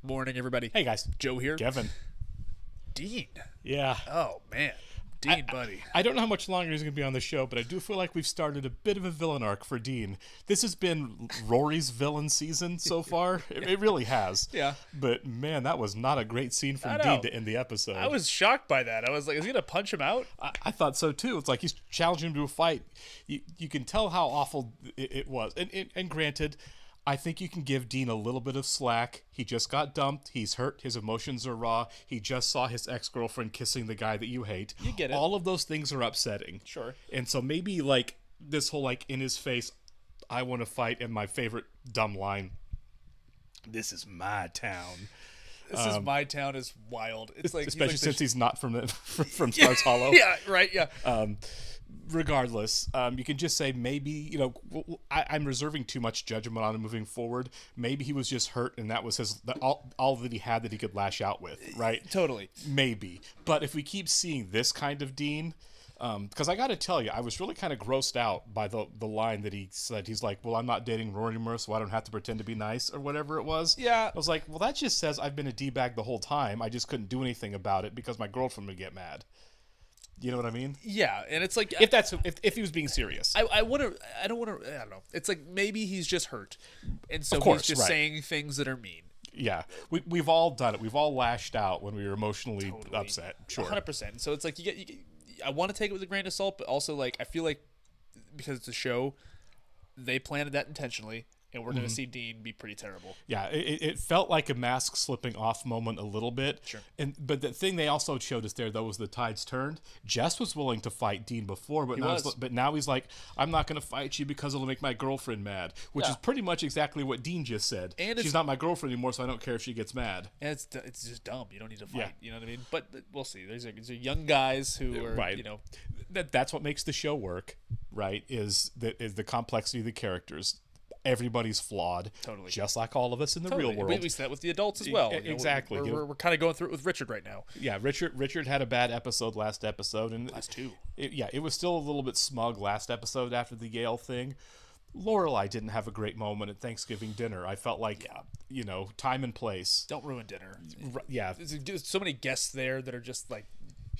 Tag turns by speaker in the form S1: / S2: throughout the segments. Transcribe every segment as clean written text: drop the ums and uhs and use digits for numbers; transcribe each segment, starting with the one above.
S1: Morning, everybody.
S2: Hey, guys.
S1: Joe here.
S2: Kevin.
S1: Dean.
S2: Yeah.
S1: Oh, man. Dean, buddy.
S2: I don't know how much longer he's going to be on the show, but I do feel like we've started a bit of a villain arc for Dean. This has been Rory's villain season so far. It really has.
S1: Yeah.
S2: But, man, that was not a great scene from Dean to end the episode.
S1: I was shocked by that. I was like, is he going to punch him out?
S2: I thought so, too. It's like he's challenging him to a fight. You can tell how awful it was. And granted, I think you can give Dean a little bit of slack. He just got dumped. He's hurt. His emotions are raw. He just saw his ex-girlfriend kissing the guy that you hate.
S1: You get it.
S2: All of those things are upsetting.
S1: Sure.
S2: And so maybe, like, this whole, like, in his face, I want to fight, and my favorite dumb line, this is my town.
S1: This is my town is wild. It's like
S2: especially since he's not from Stars Hollow.
S1: Yeah, right, yeah.
S2: Regardless, you can just say maybe, I'm reserving too much judgment on him moving forward. Maybe he was just hurt and that was all that he had that he could lash out with, right?
S1: Totally.
S2: Maybe. But if we keep seeing this kind of Dean, because I got to tell you, I was really kind of grossed out by the line that he said. He's like, well, I'm not dating Rory anymore, so I don't have to pretend to be nice or whatever it was.
S1: Yeah.
S2: I was like, well, that just says I've been a D-bag the whole time. I just couldn't do anything about it because my girlfriend would get mad. You know what I mean?
S1: Yeah, and it's like
S2: if he was being serious.
S1: I don't want to. I don't know. It's like maybe he's just hurt, and so
S2: course,
S1: he's just
S2: right.
S1: saying things that are mean.
S2: Yeah, we've all done it. We've all lashed out when we were emotionally upset. Sure,
S1: 100%. So it's like you get. I want to take it with a grain of salt, but also like I feel like because it's a show, they planted that intentionally. And we're going to see Dean be pretty terrible.
S2: Yeah, it felt like a mask slipping off moment a little bit.
S1: Sure.
S2: But the thing they also showed us there, though, was the tides turned. Jess was willing to fight Dean before, but now he's like, I'm not going to fight you because it'll make my girlfriend mad, which is pretty much exactly what Dean just said. And she's not my girlfriend anymore, so I don't care if she gets mad.
S1: And it's just dumb. You don't need to fight. Yeah. You know what I mean? But we'll see. These are young guys who are,
S2: right. That's what makes the show work, right, is the complexity of the characters. Everybody's flawed,
S1: totally,
S2: just like all of us in the real world.
S1: We see that with the adults as well.
S2: Exactly.
S1: We're kind of going through it with Richard right now.
S2: Yeah, Richard had a bad episode last episode, and
S1: last two.
S2: It was still a little bit smug last episode after the Yale thing. Lorelai didn't have a great moment at Thanksgiving dinner. I felt like, time and place.
S1: Don't ruin dinner.
S2: Yeah,
S1: there's so many guests there that are just like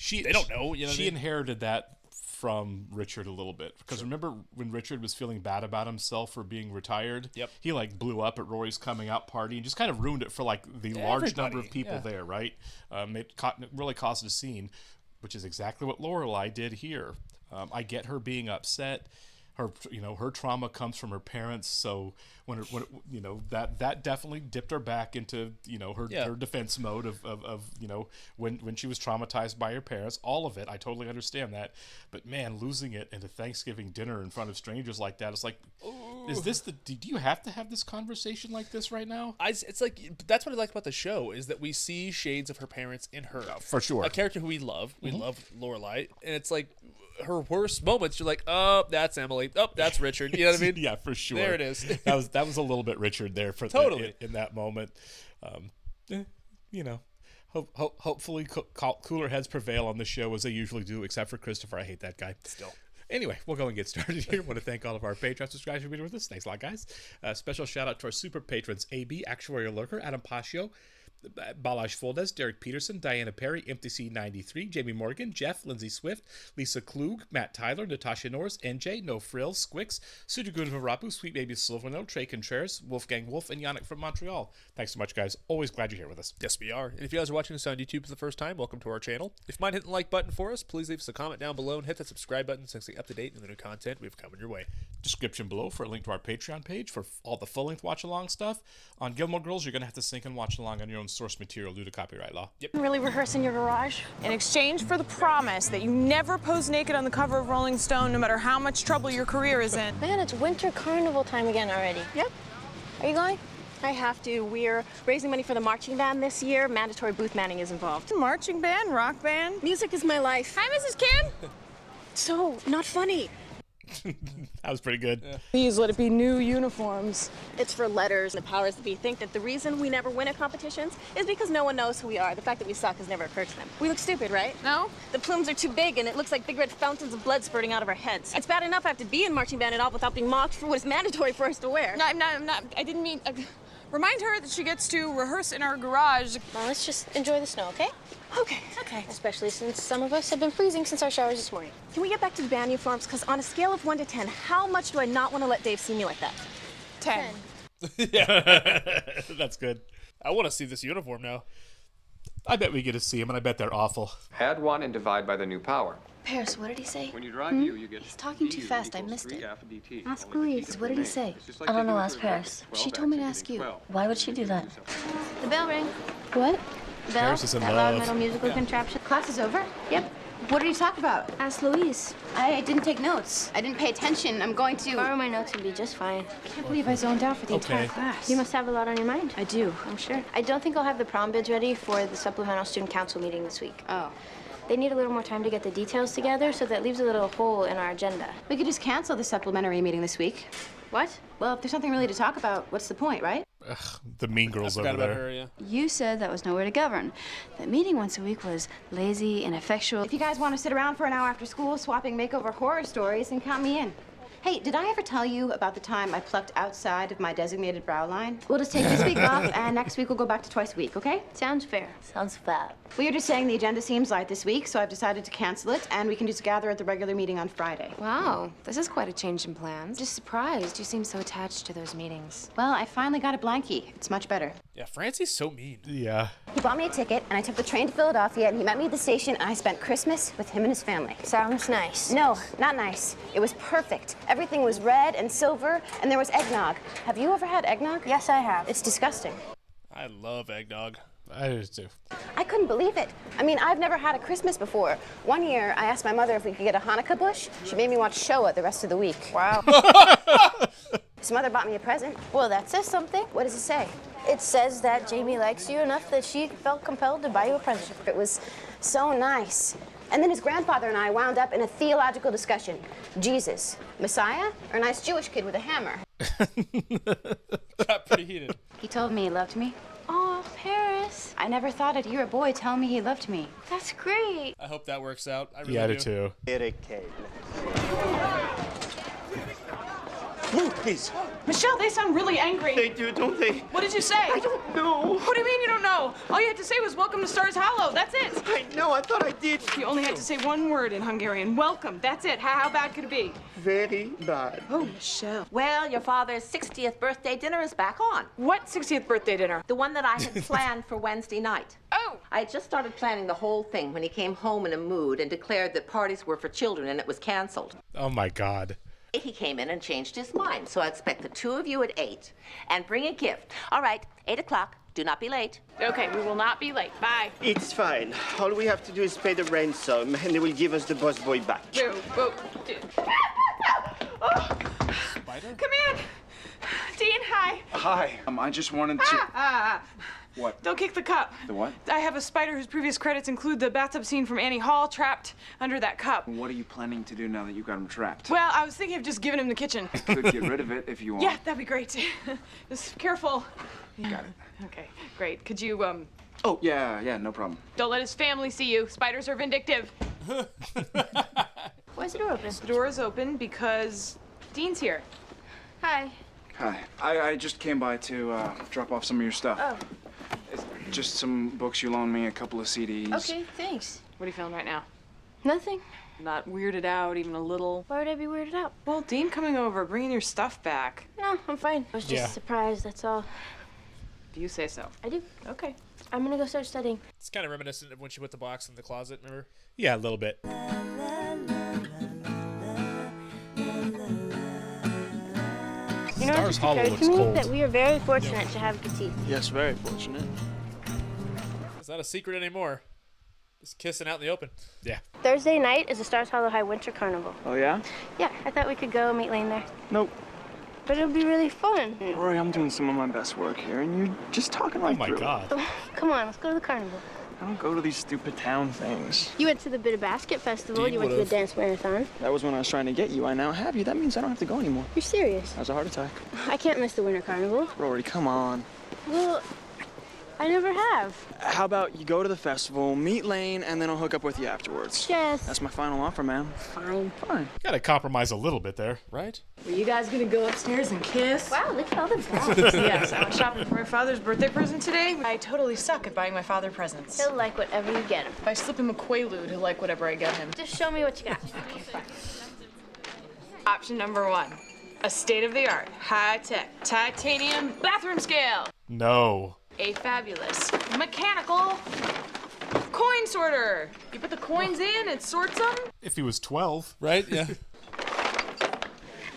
S2: they
S1: don't know.
S2: She inherited that from Richard a little bit, because remember when Richard was feeling bad about himself for being retired?
S1: Yep.
S2: He like blew up at Rory's coming out party and just kind of ruined it for like the large number of people there, right? It really caused a scene, which is exactly what Lorelai did here. I get her being upset. Her trauma comes from her parents, so when that definitely dipped her back into her defense mode of when she was traumatized by her parents. All of it, I totally understand that, but man, losing it into Thanksgiving dinner in front of strangers like that, it's like, is this do you have to have this conversation like this right now?
S1: It's like that's what I like about the show, is that we see shades of her parents in her.
S2: For sure,
S1: a character who we love. We love Lorelai, and it's like her worst moments, you're like, oh, that's Emily. Oh, that's Richard. You know what I mean?
S2: Yeah, for sure.
S1: There it is.
S2: that was a little bit Richard there for
S1: totally
S2: in that moment. Hopefully cooler heads prevail on the show as they usually do, except for Christopher. I hate that guy.
S1: Still.
S2: Anyway, we'll go and get started here. I want to thank all of our Patreon subscribers for being with us. Thanks a lot, guys. Special shout out to our super patrons: AB, Actuarial Lurker, Adam Pascio, Balazs Foldes, Derek Peterson, Diana Perry, MTC93, Jamie Morgan, Jeff, Lindsay Swift, Lisa Klug, Matt Tyler, Natasha Norris, NJ, No Frills, Squix, Sudagun Varapu, Sweet Baby Silverno, Trey Contreras, Wolfgang Wolf, and Yannick from Montreal. Thanks so much, guys. Always glad you're here with us.
S1: Yes, we are. And if you guys are watching us on YouTube for the first time, welcome to our channel. If you mind hitting the like button for us, please leave us a comment down below and hit that subscribe button so you stay up to date on the new content we've coming your way.
S2: Description below for a link to our Patreon page for all the full-length watch-along stuff. On Gilmore Girls, you're going to have to sync and watch along on your own source material due to copyright law.
S1: Yep.
S3: Really rehearse in your garage? In exchange for the promise that you never pose naked on the cover of Rolling Stone, no matter how much trouble your career is in.
S4: Man, it's Winter Carnival time again already.
S3: Yep. Are you going?
S4: I have to. We're raising money for the marching band this year. Mandatory booth manning is involved.
S3: Marching band, rock band.
S4: Music is my life.
S3: Hi, Mrs. Kim.
S4: So, not funny.
S2: That was pretty good.
S1: Yeah.
S3: Please let it be new uniforms.
S4: It's for letters. The powers that be think that the reason we never win at competitions is because no one knows who we are. The fact that we suck has never occurred to them. We look stupid, right?
S3: No?
S4: The plumes are too big and it looks like big red fountains of blood spurting out of our heads. It's bad enough I have to be in marching band at all without being mocked for what is mandatory for us to wear.
S3: No, I'm not. I didn't mean. Remind her that she gets to rehearse in our garage.
S4: Well, let's just enjoy the snow, okay?
S3: Okay.
S4: Especially since some of us have been freezing since our showers this morning. Can we get back to the band uniforms? Because on a scale of 1 to 10, how much do I not want to let Dave see me like that?
S3: 10.
S2: That's good.
S1: I want to see this uniform now.
S2: I bet we get to see them, and I bet they're awful.
S5: Add 1 and divide by the new power.
S6: Paris, what did he say?
S5: When you drive U, you get
S6: He's talking too fast. I missed it.
S7: Ask Louise.
S6: What did he say?
S7: I don't know. Ask Paris. She told me to ask you. Why would she do that?
S6: The bell rang.
S7: What?
S6: Bell?
S2: Paris is in
S6: That
S2: love.
S6: loud metal musical contraption.
S7: Class is over?
S6: Yep.
S7: What did you talk about?
S6: Ask Louise.
S7: I didn't take notes. I didn't pay attention. I'm going to.
S6: Borrow my notes and be just fine.
S7: I can't believe I zoned out for the entire class.
S6: You must have a lot on your mind.
S7: I do.
S6: I'm sure. I don't think I'll have the prom bids ready for the supplemental student council meeting this week.
S7: Oh.
S6: They need a little more time to get the details together, so that leaves a little hole in our agenda.
S7: We could just cancel the supplementary meeting this week.
S6: What?
S7: Well, if there's nothing really to talk about, what's the point, right?
S2: Ugh, the mean girls
S1: Forgot
S2: over
S1: about
S2: there.
S1: her, yeah.
S8: You said that was nowhere to govern. That meeting once a week was lazy, ineffectual.
S7: If you guys want to sit around for an hour after school swapping makeover horror stories, then count me in. Hey, did I ever tell you about the time I plucked outside of my designated brow line? We'll just take this week off, and next week we'll go back to twice a week, okay?
S6: Sounds fair.
S8: Sounds fat.
S7: We were just saying the agenda seems light this week, so I've decided to cancel it, and we can just gather at the regular meeting on Friday.
S9: Wow, this is quite a change in plans. Just surprised. You seem so attached to those meetings.
S7: Well, I finally got a blankie. It's much better.
S1: Yeah, Francie's so mean.
S2: Yeah.
S7: He bought me a ticket, and I took the train to Philadelphia, and he met me at the station, and I spent Christmas with him and his family.
S6: Sounds nice.
S7: No, not nice. It was perfect. Everything was red and silver, and there was eggnog. Have you ever had eggnog?
S6: Yes, I have.
S7: It's disgusting.
S1: I love eggnog.
S2: I do too.
S7: I couldn't believe it. I mean, I've never had a Christmas before. One year, I asked my mother if we could get a Hanukkah bush. She made me watch Shoah the rest of the week.
S6: Wow.
S7: His mother bought me a present.
S6: Well, that says something.
S7: What does it say?
S6: It says that Jamie likes you enough that she felt compelled to buy you a present.
S7: It was so nice. And then his grandfather and I wound up in a theological discussion. Jesus, Messiah, or a nice Jewish kid with a hammer?
S1: Got pretty heated.
S7: He told me he loved me.
S6: Oh, Paris.
S7: I never thought I'd hear a boy tell me he loved me.
S6: That's great.
S1: I hope that works out. I really
S2: Yeah, I do
S1: do.
S2: too.
S10: Move, please.
S3: Michelle, they sound really angry.
S10: They do, don't they?
S3: What did you say?
S10: I don't know.
S3: What do you mean you don't know? All you had to say was welcome to Stars Hollow. That's it.
S10: I know, I thought I did.
S3: You only had to say one word in Hungarian. Welcome. That's it. How bad could it be?
S10: Very bad.
S3: Oh, Michelle.
S11: Well, your father's 60th birthday dinner is back on.
S3: What 60th birthday dinner?
S11: The one that I had planned for Wednesday night.
S3: Oh.
S11: I had just started planning the whole thing when he came home in a mood and declared that parties were for children and it was canceled.
S2: Oh my God.
S11: He came in and changed his mind, so I expect the two of you at 8 and bring a gift. All right, 8 o'clock. Do not be late.
S3: Okay, we will not be late. Bye.
S10: It's fine. All we have to do is pay the ransom, and they will give us the boss boy back.
S3: Whoa. Come in. Dean, hi.
S12: Hi. I just wanted to... What?
S3: Don't kick the cup.
S12: The what?
S3: I have a spider whose previous credits include the bathtub scene from Annie Hall trapped under that cup.
S12: What are you planning to do now that you got him trapped?
S3: Well, I was thinking of just giving him the kitchen.
S12: Could get rid of it if you want.
S3: Yeah, that'd be great. Just careful.
S12: Got it.
S3: Okay, great. Could you,
S12: Oh, yeah, no problem.
S3: don't let his family see you. Spiders are vindictive.
S6: Why is the door open?
S3: The door is open because Dean's here.
S6: Hi.
S12: Hi. I just came by to drop off some of your stuff.
S6: Oh.
S12: Just some books you loaned me, a couple of CDs.
S6: Okay, thanks.
S3: What are you feeling right now?
S6: Nothing.
S3: Not weirded out, even a little?
S6: Why would I be weirded out?
S3: Well, Dean coming over, bringing your stuff back.
S6: No, I'm fine. I was just
S2: Yeah.
S6: surprised, that's all.
S3: Do you say so?
S6: I do.
S3: Okay.
S6: I'm gonna go start studying.
S1: It's kind of reminiscent of when she put the box in the closet, remember?
S2: Yeah, a little bit.
S6: You know, it
S2: Stars
S6: just
S2: Hollow
S6: occurred
S2: looks
S6: to me
S2: cold.
S6: that we are very fortunate to have good teeth.
S10: Yes, very fortunate.
S1: It's not a secret anymore. Just kissing out in the open.
S2: Yeah.
S6: Thursday night is the Stars Hollow High Winter Carnival.
S12: Oh, yeah?
S6: Yeah, I thought we could go meet Lane there.
S12: Nope.
S6: But it would be really fun.
S12: Rory, I'm doing some of my best work here, and you're just talking right
S2: Oh my
S12: through it.
S2: God.
S6: Come on, let's go to the carnival.
S12: I don't go to these stupid town things.
S6: You went to the Bit of Basket Festival,
S1: Dean
S6: you went to the
S1: would've.
S6: dance marathon.
S12: That was when I was trying to get you. I now have you. That means I don't have to go anymore.
S6: You're serious?
S12: That was a heart attack.
S6: I can't miss the Winter Carnival.
S12: Rory, come on.
S6: Well,
S3: I never have.
S12: How about you go to the festival, meet Lane, and then I'll hook up with you afterwards?
S3: Yes.
S12: That's my final offer, ma'am.
S3: Fine.
S12: Fine.
S2: Gotta compromise a little bit there, right?
S3: Were you guys gonna go upstairs and kiss?
S8: Wow, look at all the bags.
S3: Yes, I went shopping for my father's birthday present today. I totally suck at buying my father presents.
S8: He'll like whatever you get him.
S3: If I slip him a Quaalude, he'll like whatever I get him.
S8: Just show me what you got.
S3: Okay, fine. Option number 1. A state-of-the-art, high-tech, titanium bathroom scale.
S2: No.
S3: A fabulous, mechanical coin sorter. You put the coins in, it sorts them.
S2: If he was 12.
S1: Right? Yeah.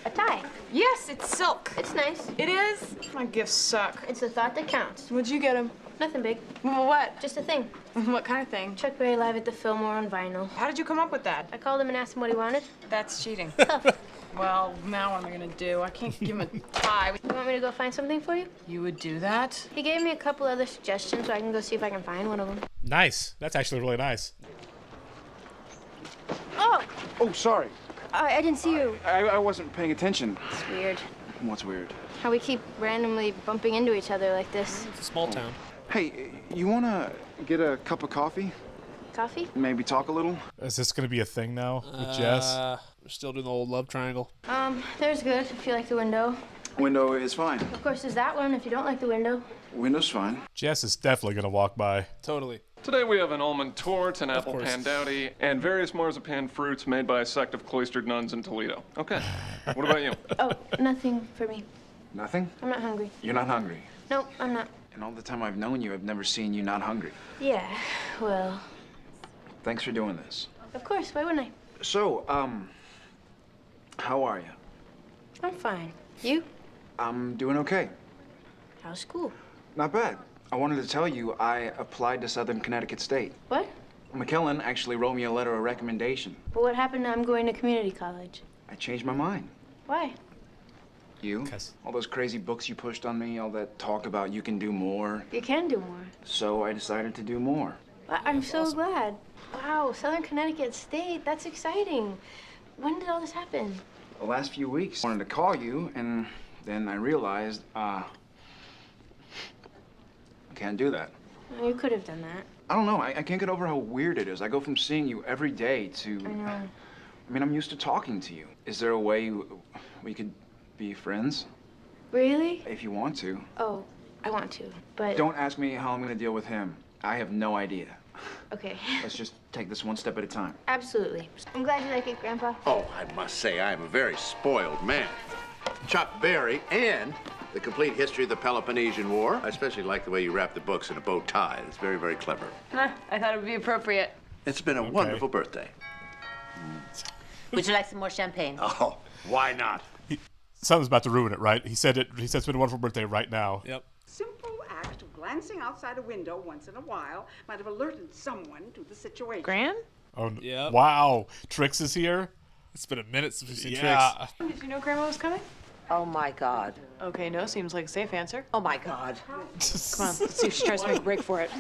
S8: A tie.
S3: Yes, it's silk.
S8: It's nice.
S3: It is? My gifts suck.
S8: It's the thought that counts.
S3: What'd you get him?
S8: Nothing big.
S3: Well, what?
S8: Just a thing.
S3: What kind of thing?
S8: Chuck Berry live at the Fillmore on vinyl.
S3: How did you come up with that?
S8: I called him and asked him what he wanted.
S3: That's cheating.
S8: Tough.
S3: Well, now what am I gonna do? I can't give him a tie.
S8: You want me to go find something for you?
S3: You would do that?
S8: He gave me a couple other suggestions, so I can go see if I can find one of them.
S2: Nice. That's actually really nice.
S8: Oh!
S12: Oh, sorry.
S8: I didn't see you.
S12: I wasn't paying attention.
S8: It's weird.
S12: What's weird?
S8: How we keep randomly bumping into each other like this.
S1: It's a small town.
S12: Hey, you wanna get a cup of coffee?
S8: Coffee?
S12: Maybe talk a little?
S2: Is this gonna be a thing now with Jess?
S1: We're still doing the old love triangle.
S8: There's good if you like the window.
S12: Window is fine.
S8: Of course, there's that one if you don't like the window.
S12: Window's fine.
S2: Jess is definitely gonna walk by.
S1: Totally.
S5: Today we have an almond torte, an apple
S1: course.
S5: pandowdy, and various marzipan fruits made by a sect of cloistered nuns in Toledo. Okay. What about you?
S8: Oh, nothing for me.
S12: Nothing?
S8: I'm not hungry.
S12: You're not hungry.
S8: Nope, I'm not.
S12: And all the time I've known you, I've never seen you not hungry.
S8: Yeah, well,
S12: Thanks for doing this.
S8: of course, why wouldn't I?
S12: So, how are you?
S8: I'm fine. You?
S12: I'm doing okay.
S8: How's school?
S12: Not bad. I wanted to tell you I applied to Southern Connecticut State.
S8: What?
S12: McKellen actually wrote me a letter of recommendation.
S8: But what happened to I'm going to community college?
S12: I changed my mind.
S8: Why?
S12: You? All those crazy books you pushed on me, all that talk about you can do more.
S8: You can do more.
S12: So I decided to do more.
S8: I'm so glad. Wow, Southern Connecticut State, that's exciting. When did all this happen?
S12: The last few weeks, I wanted to call you, and then I realized, I can't do that.
S8: You could have done that.
S12: I don't know. I can't get over how weird it is. I go from seeing you every day to...
S8: I know.
S12: I mean, I'm used to talking to you. Is there a way we could be friends?
S8: Really?
S12: If you want to.
S8: Oh, I want to, but...
S12: Don't ask me how I'm going to deal with him. I have no idea.
S8: Okay.
S12: Let's just take this one step at a time.
S8: Absolutely. I'm glad you like it, Grandpa.
S13: Oh, I must say, I am a very spoiled man. Chuck Berry and the complete history of the Peloponnesian War. I especially like the way you wrap the books in a bow tie. It's very, very clever.
S3: I thought it would be appropriate.
S13: It's been a wonderful birthday.
S11: Would you like some more champagne?
S13: Oh, why not?
S2: Something's about to ruin it, right? He said it's been a wonderful birthday right now.
S1: Yep.
S14: Simple act of glancing outside a window once in a while might have alerted someone to the situation.
S3: Gran?
S2: Oh,
S1: Yep.
S2: wow. Trix is here?
S1: It's been a minute since we've seen
S2: Yeah.
S1: Trix.
S3: Did you know Grandma was coming?
S11: Oh, my God.
S3: Okay, no, seems like a safe answer.
S11: Oh, my God.
S3: Come on, let's see if she tries to make a break for it.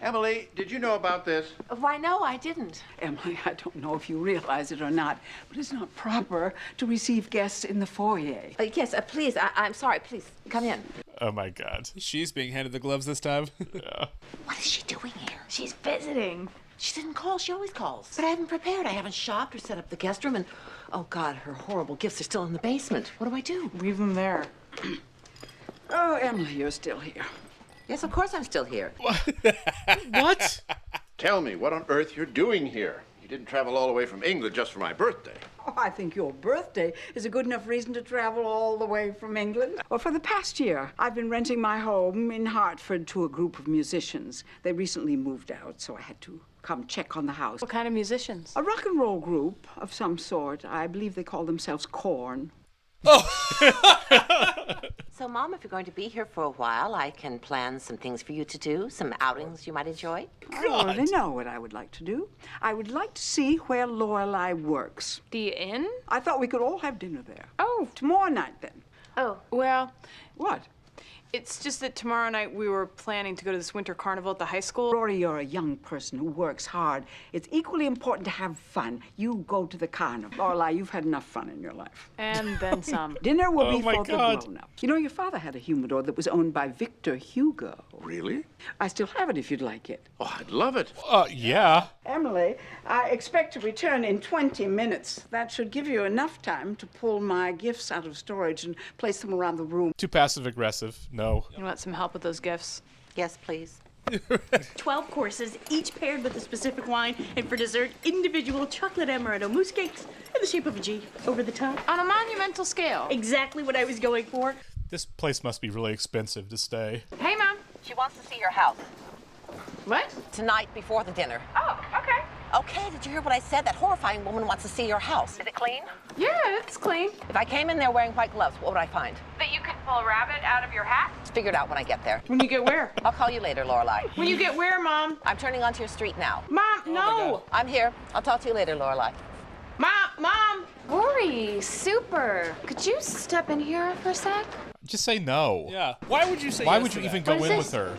S13: Emily, did you know about this?
S11: Why, no, I didn't.
S14: Emily, I don't know if you realize it or not, but it's not proper to receive guests in the foyer.
S11: Yes, please, I'm sorry. Please, come in.
S2: Oh, my God.
S1: She's being handed the gloves this time.
S2: Yeah.
S11: What is she doing here?
S8: She's visiting.
S11: She didn't call. She always calls. But I haven't prepared. I haven't shopped or set up the guest room. And, oh, God, her horrible gifts are still in the basement. What do I do?
S3: Leave them there.
S14: Oh, Emily, you're still here.
S11: Yes, of course I'm still here.
S2: What?
S13: Tell me what on earth you're doing here. You didn't travel all the way from England just for my birthday.
S14: Oh, I think your birthday is a good enough reason to travel all the way from England. Well, for the past year, I've been renting my home in Hartford to a group of musicians. They recently moved out, so I had to come check on the house.
S3: What kind of musicians?
S14: A rock and roll group of some sort. I believe they call themselves Korn.
S11: So, Mom, if you're going to be here for a while, I can plan some things for you to do, some outings you might enjoy.
S14: I already know what I would like to do. I would like to see where Lorelei works.
S3: The inn?
S14: I thought we could all have dinner there.
S3: Oh.
S14: Tomorrow night, then.
S8: Oh.
S3: Well,
S14: What?
S3: It's just that tomorrow night we were planning to go to this Winter Carnival at the high school.
S14: Rory, you're a young person who works hard. It's equally important to have fun. You go to the carnival. Lorelei, you've had enough fun in your life.
S3: And then some.
S14: Dinner will be
S2: my
S14: for the
S2: God.
S14: grown-ups. You know, your father had a humidor that was owned by Victor Hugo.
S13: Really?
S14: I still have it if you'd like it.
S13: Oh, I'd love it.
S2: Yeah.
S14: Emily, I expect to return in 20 minutes. That should give you enough time to pull my gifts out of storage and place them around the room.
S2: Too passive-aggressive. No.
S3: You want some help with those gifts?
S11: Yes, please.
S15: 12 courses, each paired with a specific wine, and for dessert, individual chocolate amaretto mousse cakes in the shape of a G over the top.
S3: On a monumental scale.
S15: Exactly what I was going for.
S2: This place must be really expensive to stay.
S3: Hey, Mom.
S11: She wants to see your house.
S3: What?
S11: Tonight before the dinner.
S3: Oh, okay.
S11: Okay, did you hear what I said? That horrifying woman wants to see your house. Is it clean?
S3: Yeah, it's clean.
S11: If I came in there wearing white gloves, what would I find?
S3: That you could pull a rabbit out of your hat?
S11: Figure it out when I get there.
S3: When you get where?
S11: I'll call you later, Lorelei.
S3: When you get where, Mom?
S11: I'm turning onto your street now.
S3: Mom, no!
S11: I'm here. I'll talk to you later, Lorelei.
S3: Mom!
S9: Rory, super. Could you step in here for a sec?
S2: Just say no.
S1: Yeah. Why would you say
S2: Why
S1: yes
S2: would
S1: to
S2: you
S1: that?
S2: even go
S9: What is
S2: in
S9: this?
S2: with her?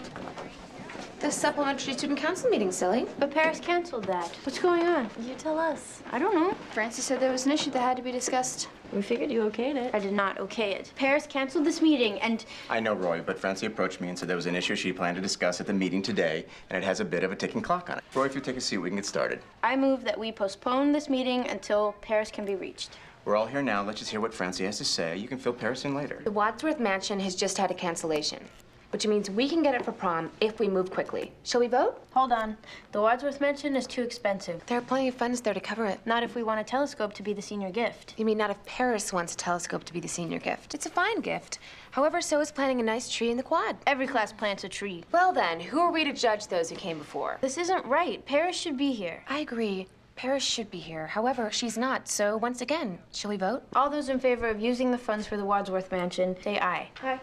S9: The supplementary student council meeting, silly.
S8: But Paris canceled that. What's going on?
S9: You tell us.
S8: I don't know.
S9: Francis said there was an issue that had to be discussed.
S8: We figured you okayed it. I did not okay it. Paris canceled this meeting, and
S16: I know, Roy, but Francie approached me and said there was an issue she planned to discuss at the meeting today, and it has a bit of a ticking clock on it. Roy, if you take a seat, we can get started.
S8: I move that we postpone this meeting until Paris can be reached.
S16: We're all here now. Let's just hear what Francie has to say. You can fill Paris in later.
S9: The Wadsworth Mansion has just had a cancellation, which means we can get it for prom if we move quickly. Shall we vote?
S8: Hold on. The Wadsworth Mansion is too expensive.
S9: There are plenty of funds there to cover it.
S8: Not if we want a telescope to be the senior gift.
S9: You mean not if Paris wants a telescope to be the senior gift? It's a fine gift. However, so is planting a nice tree in the quad.
S8: Every class plants a tree.
S9: Well then, who are we to judge those who came before?
S8: This isn't right. Paris should be here.
S9: I agree. Paris should be here. However, she's not. So once again, shall we vote?
S8: All those in favor of using the funds for the Wadsworth Mansion, say aye. Aye.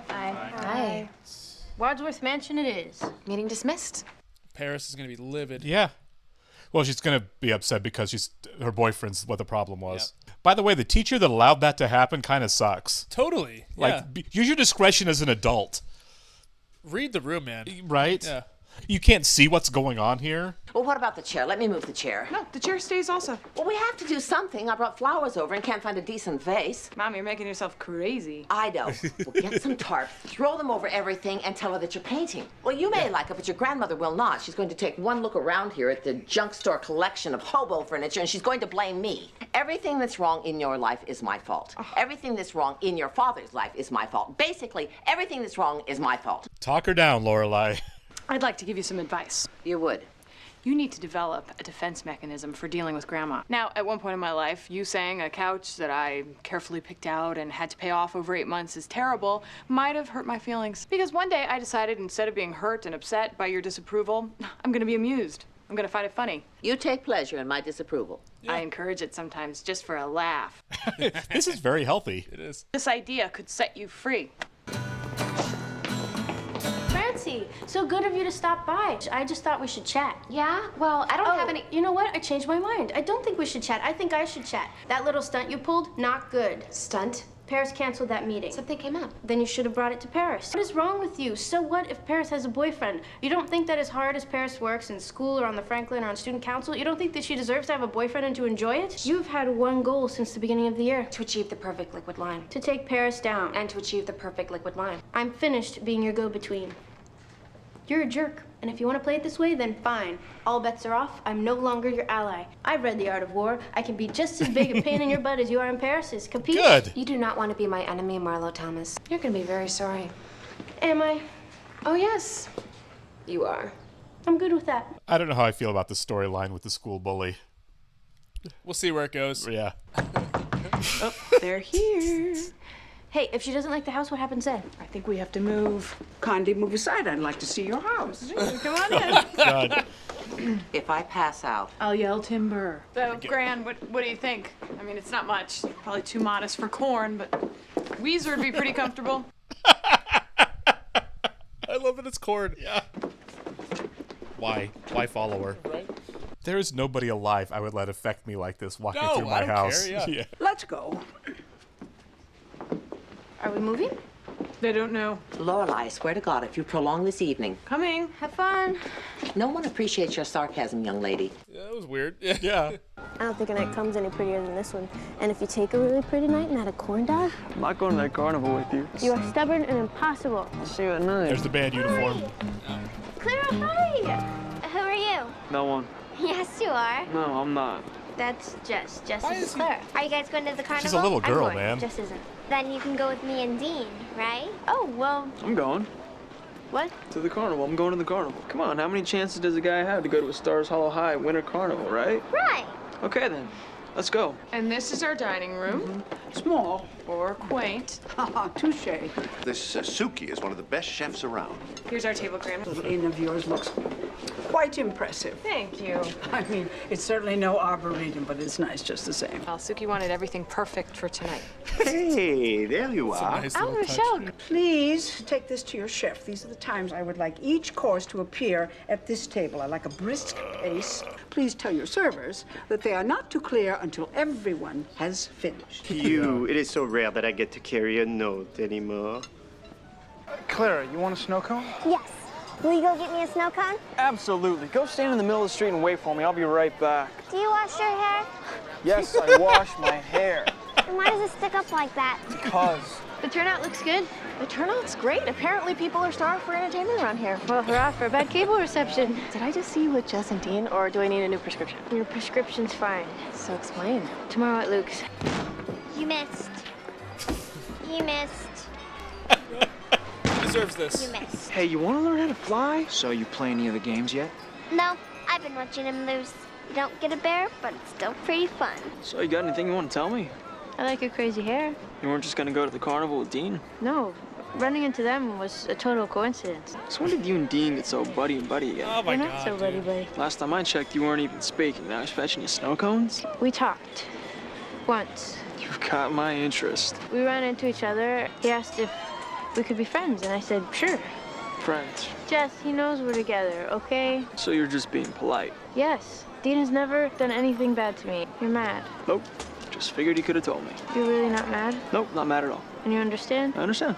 S9: Aye.
S8: Wadsworth Mansion it is.
S9: Meeting dismissed.
S1: Paris is going to be livid.
S2: Yeah. Well, she's going to be upset because her boyfriend's what the problem was. By the way, the teacher that allowed that to happen kind of sucks.
S1: Totally.
S2: Like, use your discretion as an adult.
S1: Read the room, man.
S2: Right?
S1: Yeah.
S2: You can't see what's going on here.
S11: Well, what about the chair? Let me move the chair.
S3: No, the chair stays also.
S11: Well, we have to do something. I brought flowers over and can't find a decent vase.
S3: Mom, you're making yourself crazy.
S11: I know. Well, get some tarp, throw them over everything, and tell her that you're painting. Well, you may like it, but your grandmother will not. She's going to take one look around here at the junk store collection of hobo furniture, and she's going to blame me. Everything that's wrong in your life is my fault. Everything that's wrong in your father's life is my fault. Basically, everything that's wrong is my fault.
S2: Talk her down, Lorelei.
S3: I'd like to give you some advice.
S11: You would?
S3: You need to develop a defense mechanism for dealing with Grandma. Now, at one point in my life, you saying a couch that I carefully picked out and had to pay off over 8 months is terrible might have hurt my feelings. Because one day I decided instead of being hurt and upset by your disapproval, I'm gonna be amused. I'm gonna find it funny.
S11: You take pleasure in my disapproval.
S3: I encourage it sometimes just for a laugh.
S2: This is very healthy.
S1: It is.
S3: This idea could set you free.
S8: Francie, so good of you to stop by. I just thought we should chat.
S9: Yeah? Well, I don't have any...
S8: You know what? I changed my mind. I don't think we should chat. I think I should chat. That little stunt you pulled, not good.
S9: Stunt?
S8: Paris canceled that meeting.
S9: Something came up.
S8: Then you should have brought it to Paris. What is wrong with you? So what if Paris has a boyfriend? You don't think that as hard as Paris works in school or on the Franklin or on student council, you don't think that she deserves to have a boyfriend and to enjoy it? You've had one goal since the beginning of the year.
S9: To achieve the perfect liquid line.
S8: To take Paris down.
S9: And to achieve the perfect liquid line.
S8: I'm finished being your go-between. You're a jerk, and if you want to play it this way, then fine. All bets are off. I'm no longer your ally. I've read The Art of War. I can be just as big a pain in your butt as you are in Paris's. Capiche?
S2: Good.
S9: You do not want to be my enemy, Marlo Thomas. You're going to be very sorry.
S8: Am I?
S9: Oh, yes. You are.
S8: I'm good with that.
S2: I don't know how I feel about the storyline with the school bully.
S1: We'll see where it goes.
S2: Yeah.
S3: Oh, they're here.
S8: Hey, if she doesn't like the house, what happens then?
S3: I think we have to move.
S14: Kindly move aside. I'd like to see your house.
S3: Come on in.
S2: God.
S11: If I pass out,
S3: I'll yell timber. So, Gran, what do you think? I mean, it's not much. Probably too modest for corn, but Weezer would be pretty comfortable.
S1: I love that it's corn.
S2: Yeah. Why? Why follow her?
S1: Right?
S2: There is nobody alive I would let affect me like this walking
S1: No,
S2: through my
S1: I don't
S2: house.
S1: care, yeah.
S14: Let's go.
S8: Are we moving?
S3: They don't know.
S11: Lorelai, I swear to God, if you prolong this evening.
S3: Coming. Have fun.
S11: No one appreciates your sarcasm, young lady.
S1: Yeah, that was weird. Yeah.
S8: I don't think a night comes any prettier than this one. And if you take a really pretty night and add a corn dog,
S17: I'm not going to that carnival with you.
S8: you are stubborn and impossible.
S17: I'll see you at night.
S2: There's the band uniform.
S8: Clara, hi! Who are you?
S17: No one.
S8: Yes, you are.
S17: No, I'm not.
S8: That's Jess. Jess is Claire. Are you guys going to the carnival?
S2: She's a little girl,
S8: I'm going.
S2: man.
S8: Jess isn't. Then you can go with me and Dean, right? Oh, well.
S17: I'm going.
S8: What?
S17: To the carnival. I'm going to the carnival. Come on, how many chances does a guy have to go to a Stars Hollow High Winter Carnival, right?
S8: Right.
S17: Okay, then. Let's go.
S3: And this is our dining room.
S14: Small.
S3: Or quaint.
S14: Haha, touche.
S13: This Suki is one of the best chefs around.
S3: Here's our tablegram.
S14: The inn of yours looks quite impressive.
S3: Thank you.
S14: I mean, it's certainly no arboretum, but it's nice just the same.
S3: Well, Suki wanted everything perfect for tonight.
S13: Hey, there you are.
S3: Oh, Michelle.
S14: Please take this to your chef. These are the times I would like each course to appear at this table. I like a brisk pace. Please tell your servers that they are not to clear until everyone has finished.
S10: It is so rare that I get to carry a note anymore.
S12: Clara, you want a snow cone?
S8: Yes. Will you go get me a snow cone?
S12: Absolutely. Go stand in the middle of the street and wait for me. I'll be right back.
S8: Do you wash your hair?
S12: Yes, I wash my hair.
S8: And why does it stick up like that?
S12: Because.
S8: The turnout looks good.
S4: The turnout's great. Apparently people are starved for entertainment around here.
S8: Well, hurrah for a bad cable reception.
S4: Did I just see you with Jess and Dean, or do I need a new prescription?
S8: Your prescription's fine.
S4: So explain.
S8: Tomorrow at Luke's.
S6: You missed. You missed.
S1: Deserves this.
S6: You missed.
S12: Hey, you want to learn how to fly? So you play any of the games yet?
S6: No, I've been watching him lose. You don't get a bear, but it's still pretty fun.
S12: So you got anything you want to tell me?
S8: I like your crazy hair.
S12: You weren't just going to go to the carnival with Dean?
S8: No, running into them was a total coincidence.
S12: So when did you and Dean get so buddy and buddy again?
S1: Oh my
S8: We're
S1: god.
S8: not so buddy-buddy.
S12: Last time I checked, you weren't even speaking. Now he's fetching you snow cones?
S8: We talked. Once.
S12: You've got my interest.
S8: We ran into each other. He asked if we could be friends, and I said, sure.
S12: Friends.
S8: Jess, he knows we're together, okay?
S12: So you're just being polite?
S8: Yes. Dean has never done anything bad to me. You're mad.
S12: Nope. Just figured you could have told me.
S8: You're really not mad?
S12: Nope, not mad at all.
S8: And you understand?
S12: I understand.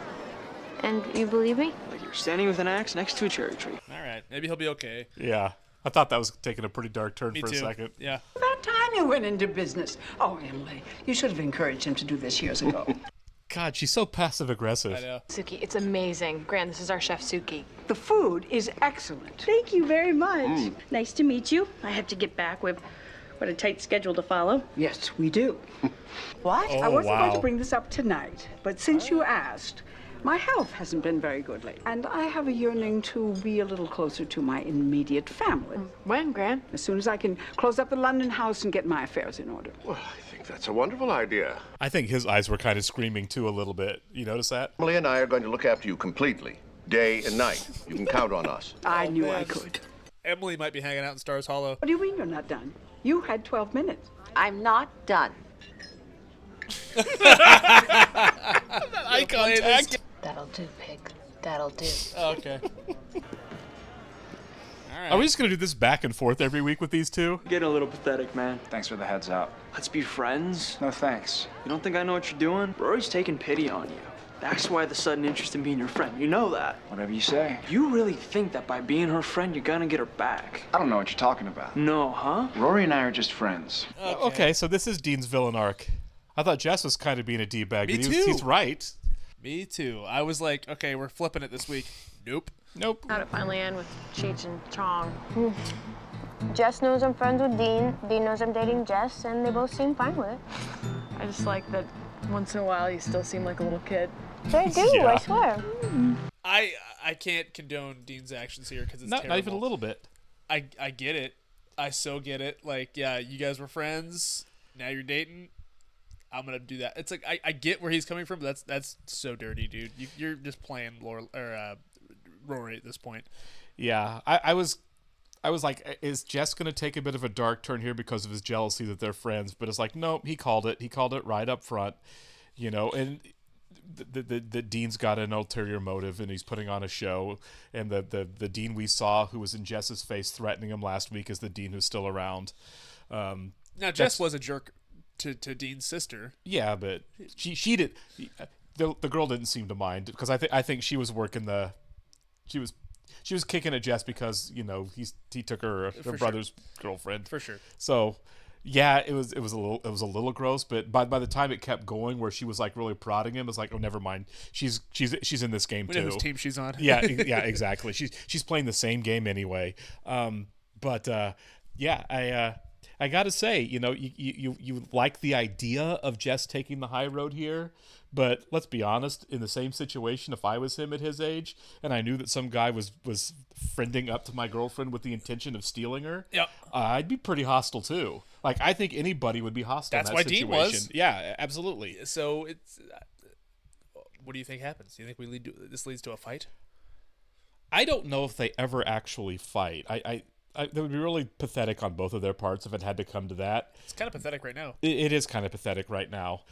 S8: And you believe me?
S12: Like you're standing with an axe next to a cherry tree.
S1: All right. Maybe he'll be okay.
S2: Yeah. I thought that was taking a pretty dark turn
S1: Me
S2: for
S1: too.
S2: a second.
S1: Yeah.
S14: About time you went into business. Oh, Emily, you should have encouraged him to do this years ago.
S2: God, she's so passive aggressive.
S1: I know.
S3: Suki, it's amazing. Gran, this is our chef, Suki.
S14: The food is excellent.
S15: Thank you very much. Nice to meet you. I have to get back with what a tight schedule to follow.
S14: Yes, we do.
S11: What?
S2: Oh,
S14: I wasn't going
S2: wow.
S14: to bring this up tonight, but since you asked, my health hasn't been very good lately, and I have a yearning to be a little closer to my immediate family.
S3: When, Gran?
S14: As soon as I can close up the London house and get my affairs in order.
S13: Well, I think that's a wonderful idea.
S2: I think his eyes were kind of screaming too a little bit. You notice that?
S13: Emily and I are going to look after you completely, day and night. You can count on us.
S14: I knew
S1: man.
S14: I could.
S1: Emily might be hanging out in Stars Hollow.
S14: What do you mean you're not done? You had 12 minutes.
S11: I'm not done.
S1: Eye contact.
S3: That'll do, pig. That'll do.
S1: Oh, okay. All right.
S2: Are we just going to do this back and forth every week with these two?
S12: Getting a little pathetic, man. Thanks for the heads up. Let's be friends.
S17: No thanks.
S12: You don't think I know what you're doing? Rory's taking pity on you. That's why the sudden interest in being your friend. You know that.
S17: Whatever you say.
S12: You really think that by being her friend, you're gonna get her back?
S17: I don't know what you're talking about.
S12: No, huh?
S17: Rory and I are just friends.
S2: Okay, so this is Dean's villain arc. I thought Jess was kind of being a D-bag.
S1: Me
S2: but
S1: too.
S2: He's right.
S1: Me too. I was like, okay, we're flipping it this week. Nope.
S2: Nope.
S3: How'd it finally end with Cheech and Chong?
S8: Jess knows I'm friends with Dean. Dean knows I'm dating Jess, and they both seem fine with it.
S3: I just like that once in a while you still seem like a little kid.
S8: They do,
S2: Yeah.
S8: I swear.
S1: I can't condone Dean's actions here because it's
S2: Not
S1: terrible.
S2: even a little bit.
S1: I get it. I so get it. Like, yeah, you guys were friends. Now you're dating. I'm gonna do that. It's like I get where he's coming from, but that's so dirty, dude. You're just playing Rory at this point.
S2: Yeah, I was like, is Jess going to take a bit of a dark turn here because of his jealousy that they're friends? But it's like, nope, he called it. He called it right up front, you know. And the Dean's got an ulterior motive, and he's putting on a show. And the Dean we saw, who was in Jess's face threatening him last week, is the Dean who's still around.
S1: Now Jess was a jerk to Dean's sister.
S2: Yeah, but she did. the girl didn't seem to mind because I think she was working she was kicking at Jess because he took her brother's girlfriend
S1: for sure.
S2: So yeah, it was a little gross, but by the time it kept going where she was like really prodding him, it's like, oh, never mind, she's in this game
S1: we
S2: too.
S1: know whose team she's on.
S2: yeah, exactly. She's playing the same game anyway. I gotta say, you like the idea of Jess taking the high road here, but let's be honest, in the same situation, if I was him at his age and I knew that some guy was friending up to my girlfriend with the intention of stealing her,
S1: yep.
S2: I'd be pretty hostile too. Like, I think anybody would be hostile.
S1: That's
S2: in
S1: why
S2: that
S1: Dean
S2: situation.
S1: was.
S2: Yeah, absolutely.
S1: So it's what do you think happens? Do you think this leads to a fight?
S2: I don't know if they ever actually fight. That would be really pathetic on both of their parts if it had to come to that.
S1: It's kind of pathetic right now.
S2: It is kind of pathetic right now,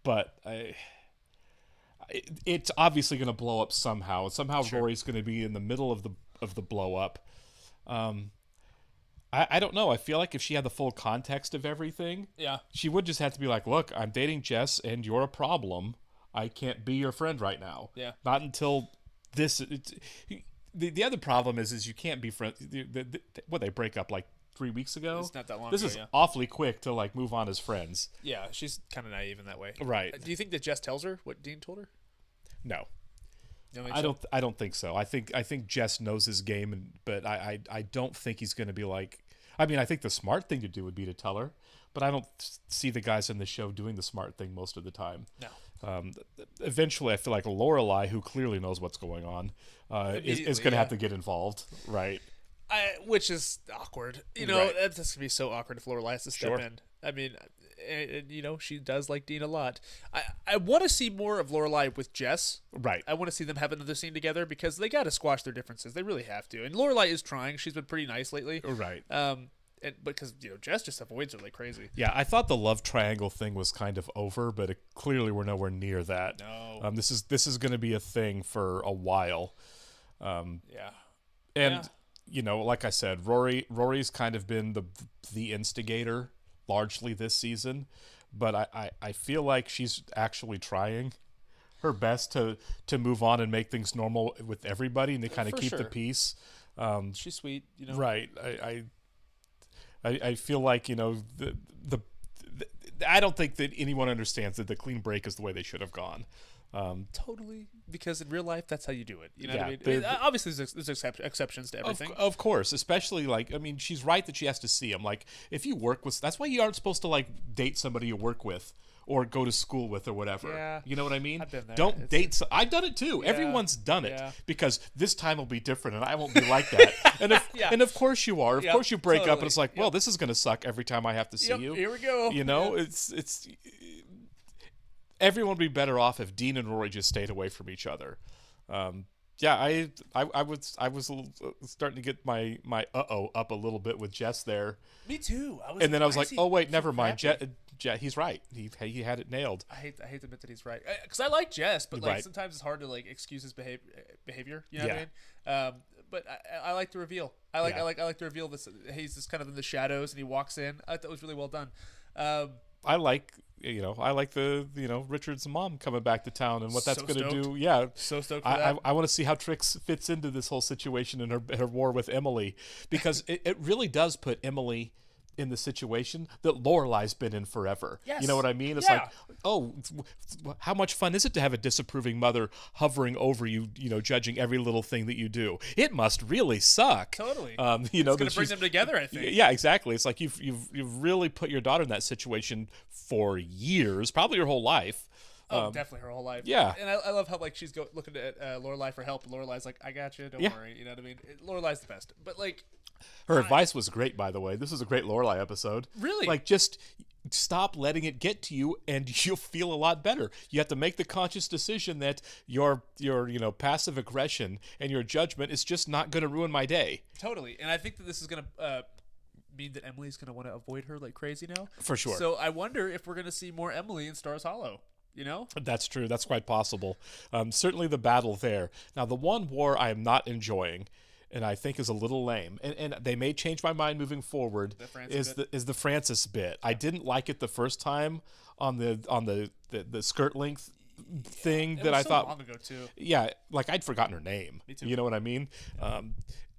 S2: but it's obviously going to blow up somehow. Somehow
S1: sure.
S2: Rory's going to be in the middle of the blow up. I don't know. I feel like if she had the full context of everything,
S1: yeah,
S2: she would just have to be like, "Look, I'm dating Jess, and you're a problem. I can't be your friend right now.
S1: Yeah,
S2: not until this." The other problem is you can't be friends. They break up like 3 weeks ago.
S1: It's not that long.
S2: This
S1: ago,
S2: is
S1: yeah.
S2: awfully quick to like move on as friends.
S1: Yeah, she's kind of naive in that way.
S2: Right.
S1: Do you think that Jess tells her what Dean told her?
S2: No.
S1: I
S2: don't think so. I think Jess knows his game, but I don't think he's going to be like. I mean, I think the smart thing to do would be to tell her, but I don't see the guys in the show doing the smart thing most of the time.
S1: No.
S2: Eventually, I feel like Lorelai, who clearly knows what's going on, is going to have to get involved, right?
S1: Which is awkward.
S2: Right.
S1: That's going to be so awkward if Lorelai has to step in. I mean, she does like Dean a lot. I want to see more of Lorelai with Jess.
S2: Right.
S1: I want to see them have another scene together because they got to squash their differences. They really have to. And Lorelai is trying. She's been pretty nice lately.
S2: Right.
S1: Because Jess just avoids her like crazy.
S2: Yeah, I thought the love triangle thing was kind of over, but clearly we're nowhere near that.
S1: No.
S2: This is going to be a thing for a while.
S1: Yeah.
S2: And like I said, Rory's kind of been the instigator largely this season, but I feel like she's actually trying her best to move on and make things normal with everybody and to kind of keep the peace.
S1: She's sweet,
S2: Right. I feel like I don't think that anyone understands that the clean break is the way they should have gone.
S1: Totally, because in real life, that's how you do it. You know
S2: yeah,
S1: what I mean? Obviously, there's exceptions to everything.
S2: Of course, especially she's right that she has to see him. Like, if you work with, that's why you aren't supposed to date somebody you work with or go to school with or whatever.
S1: Yeah.
S2: You know what I mean?
S1: I've been there.
S2: Don't date. I've done it too.
S1: Yeah.
S2: Everyone's done it
S1: Yeah.
S2: because this time will be different and I won't be like that. And of course you are. Of
S1: Yep,
S2: course you break up
S1: totally.
S2: and it's like, well, this is going to suck every time I have to see you.
S1: Here we go.
S2: It's everyone would be better off if Dean and Rory just stayed away from each other. I was starting to get my up a little bit with Jess there.
S1: Me too.
S2: And then I was like, oh wait, never mind. He's right. He had it nailed.
S1: I hate to admit that he's right because I like Jess, but
S2: Right.
S1: sometimes it's hard to excuse his behavior. You know what I mean? But I like the reveal. I like the reveal. This he's just kind of in the shadows and he walks in. I thought it was really well done.
S2: I like the Richard's mom coming back to town and what that's
S1: So
S2: going to
S1: stoked.
S2: do. Yeah,
S1: So stoked for that.
S2: I want to see how Trix fits into this whole situation and her war with Emily because it really does put Emily in the situation that Lorelai's been in forever.
S1: Yes.
S2: You know what I mean? It's
S1: Yeah.
S2: how much fun is it to have a disapproving mother hovering over you, judging every little thing that you do? It must really suck.
S1: Totally.
S2: It's
S1: going to bring them together, I think.
S2: Yeah, exactly. It's like you've really put your daughter in that situation for years, probably your whole life.
S1: Definitely her whole life.
S2: Yeah.
S1: And I love how she's looking at Lorelai for help, and Lorelai's like, I got you, don't worry. You know what I mean? Lorelai's the best. But
S2: her advice was great, by the way. This was a great Lorelai episode.
S1: Really?
S2: Just stop letting it get to you, and you'll feel a lot better. You have to make the conscious decision that your passive aggression and your judgment is just not going to ruin my day.
S1: Totally. And I think that this is going to mean that Emily's going to want to avoid her like crazy now.
S2: For sure.
S1: So I wonder if we're going to see more Emily in Stars Hollow.
S2: That's true. That's quite possible. Certainly the battle there. Now, the one war I am not enjoying, and I think is a little lame, and they may change my mind moving forward, is the Francis bit. I didn't like it the first time on the skirt length thing
S1: It
S2: that
S1: was
S2: I
S1: so
S2: thought
S1: long ago, too.
S2: Yeah, like I'd forgotten her name.
S1: Me too.
S2: You know what I mean?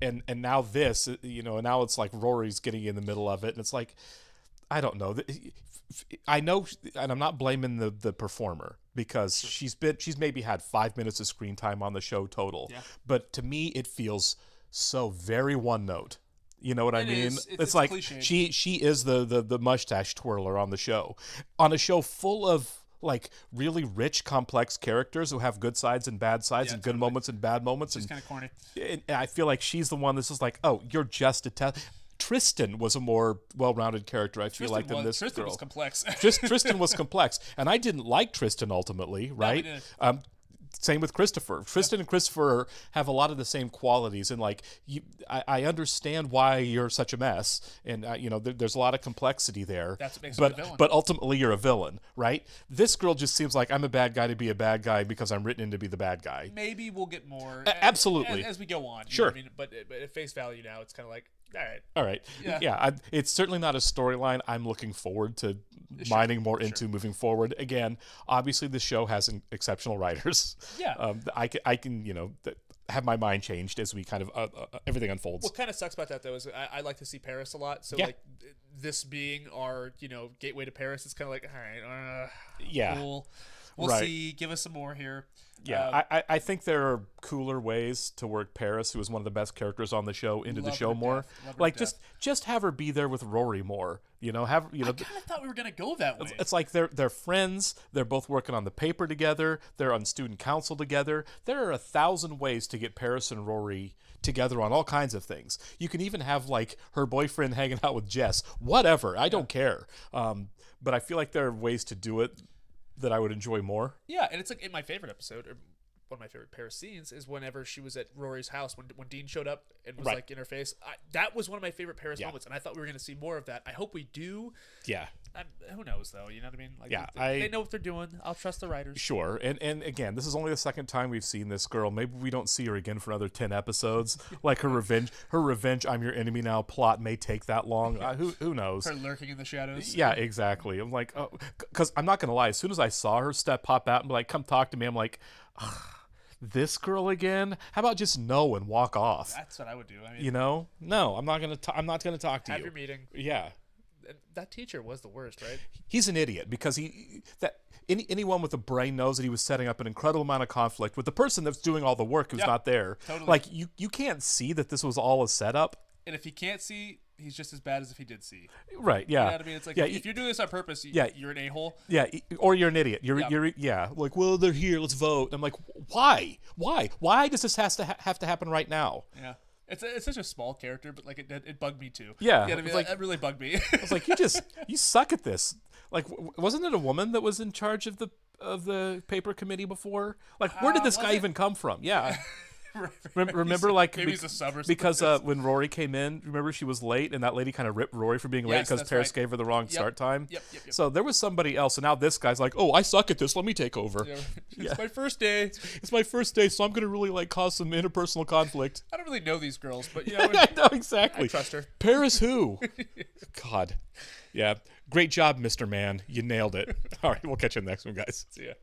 S2: And now this, now it's like Rory's getting in the middle of it, and it's like, I don't know. I know, and I'm not blaming the performer because she's maybe had 5 minutes of screen time on the show total.
S1: Yeah.
S2: But to me, it feels so very one note. You know what I mean?
S1: It's
S2: like
S1: cliched.
S2: she is the mustache twirler on the show, on a show full of like really rich, complex characters who have good sides and bad sides, and good moments and bad moments.
S1: She's kind of corny.
S2: And I feel like she's the one that's just like, oh, you're just a test. Tristan was a more well-rounded character, I feel like, than this
S1: Tristan
S2: girl.
S1: was complex.
S2: Tristan was complex, and I didn't like Tristan ultimately, right? Same with Christopher. Tristan and Christopher have a lot of the same qualities, and like I understand why you're such a mess, and there's a lot of complexity there.
S1: That's what makes him a villain.
S2: But ultimately, you're a villain, right? This girl just seems like I'm a bad guy to be a bad guy because I'm written in to be the bad guy.
S1: Maybe we'll get more.
S2: Absolutely.
S1: As we go on.
S2: Sure.
S1: Know what I mean? But at face value now, it's kind of like,
S2: all right. Yeah. It's certainly not a storyline I'm looking forward to mining more into moving forward. Again, obviously the show has exceptional writers.
S1: Yeah.
S2: I can have my mind changed as we kind of everything unfolds.
S1: What kind of sucks about that though is I like to see Paris a lot. So like this being our gateway to Paris, it's kind of like, all right, cool. We'll see. Give us some more here.
S2: Yeah, I think there are cooler ways to work Paris, who is one of the best characters on the show, into the show more. Like just have her be there with Rory more. I kind of
S1: thought we were gonna go that way.
S2: It's like they're friends. They're both working on the paper together. They're on student council together. There are 1,000 ways to get Paris and Rory together on all kinds of things. You can even have like her boyfriend hanging out with Jess. Whatever, I don't care. But I feel like there are ways to do it that I would enjoy more.
S1: Yeah, and it's like in my favorite episode, or one of my favorite Paris scenes, is whenever she was at Rory's house when Dean showed up and was like in her face. That was one of my favorite Paris moments, and I thought we were going to see more of that. I hope we do.
S2: Yeah.
S1: Who knows though? You know what I mean? Like,
S2: yeah,
S1: they know what they're doing. I'll trust the writers.
S2: Sure, and again, this is only the second time we've seen this girl. Maybe we don't see her again for another 10 episodes. Like her revenge, I'm your enemy now plot may take that long. Who knows?
S1: Her lurking in the shadows.
S2: Yeah, exactly. I'm like, because I'm not gonna lie. As soon as I saw her pop out and be like, "Come talk to me," I'm like, this girl again? How about just no and walk off?
S1: That's what I would do. I mean,
S2: no, I'm not gonna talk to you.
S1: Have your meeting.
S2: Yeah.
S1: That teacher was the worst, right?
S2: He's an idiot because anyone with a brain knows that he was setting up an incredible amount of conflict with the person that's doing all the work who's not there.
S1: Totally.
S2: Like you can't see that this was all a setup.
S1: And if he can't see, he's just as bad as if he did see.
S2: Right? Yeah.
S1: You know what I mean? It's like if you're doing this on purpose, you're an a-hole.
S2: Yeah, or you're an idiot. You're like, well, they're here. Let's vote. I'm like, why? Why does this have to happen right now?
S1: Yeah. It's such a small character, but like it bugged me too.
S2: Yeah,
S1: I mean, it really bugged me.
S2: I was like, you suck at this. Like, wasn't it a woman that was in charge of the paper committee before? Like, where did this guy even come from? Yeah. Remember, like,
S1: maybe he's a sub or
S2: because when Rory came in, remember she was late, and that lady kind of ripped Rory for being late because Paris gave her the wrong start time.
S1: Yep.
S2: So there was somebody else, and now this guy's like, "Oh, I suck at this. Let me take over."
S1: It's my first day.
S2: It's my first day, so I'm gonna really like cause some interpersonal conflict.
S1: I don't really know these girls, but
S2: I know exactly.
S1: I trust her.
S2: Paris, who? God, yeah. Great job, Mr. Man. You nailed it. All right, we'll catch you in the next one, guys.
S1: See ya.